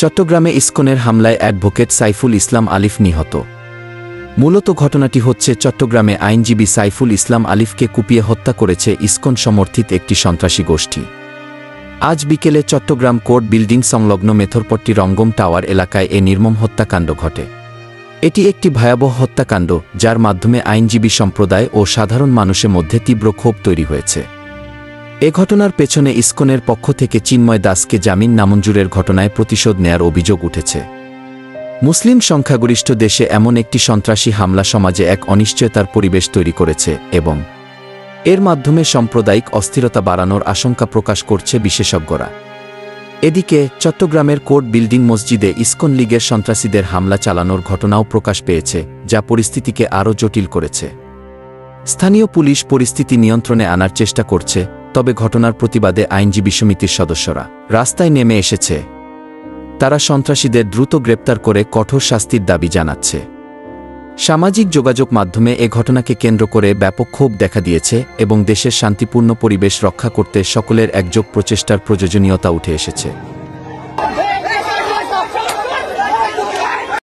চট্টগ্রামে ইসকনের হামলায় অ্যাডভোকেট সাইফুল ইসলাম আলিফ নিহত। মূলত ঘটনাটি হচ্ছে চট্টগ্রামে আইনজীবী সাইফুল ইসলাম আলিফকে কুপিয়ে হত্যা করেছে ইসকন সমর্থিত একটি সন্ত্রাসী গোষ্ঠী। আজ বিকেলে চট্টগ্রাম কোর্ট বিল্ডিং সংলগ্ন মেথরপট্টি রঙ্গম টাওয়ার এলাকায় এ নির্মম হত্যাকাণ্ড ঘটে। এটি একটি ভয়াবহ হত্যাকাণ্ড, যার মাধ্যমে আইনজীবী সম্প্রদায় ও সাধারণ মানুষের মধ্যে তীব্র ক্ষোভ তৈরি হয়েছে। এ ঘটনার পেছনে ইসকনের পক্ষ থেকে চিন্ময় দাসকে জামিন নামঞ্জুরের ঘটনায় প্রতিশোধ নেয়ার অভিযোগ উঠেছে। মুসলিম সংখ্যাগরিষ্ঠ দেশে এমন একটি সন্ত্রাসী হামলা সমাজে এক অনিশ্চয়তার পরিবেশ তৈরি করেছে এবং এর মাধ্যমে সাম্প্রদায়িক অস্থিরতা বাড়ানোর আশঙ্কা প্রকাশ করছে বিশেষজ্ঞরা। এদিকে চট্টগ্রামের কোর্ট বিল্ডিং মসজিদে ইসকন লীগের সন্ত্রাসীদের হামলা চালানোর ঘটনাও প্রকাশ পেয়েছে, যা পরিস্থিতিকে আরও জটিল করেছে। স্থানীয় পুলিশ পরিস্থিতি নিয়ন্ত্রণে আনার চেষ্টা করছে, তবে ঘটনার প্রতিবাদে আইনজীবী সমিতির সদস্যরা রাস্তায় নেমে এসেছে। তারা সন্ত্রাসীদের দ্রুত গ্রেপ্তার করে কঠোর শাস্তির দাবি জানাচ্ছে। সামাজিক যোগাযোগ মাধ্যমে এ ঘটনাকে কেন্দ্র করে ব্যাপক ক্ষোভ দেখা দিয়েছে এবং দেশের শান্তিপূর্ণ পরিবেশ রক্ষা করতে সকলের একযোগ প্রচেষ্টার প্রয়োজনীয়তা উঠে এসেছে।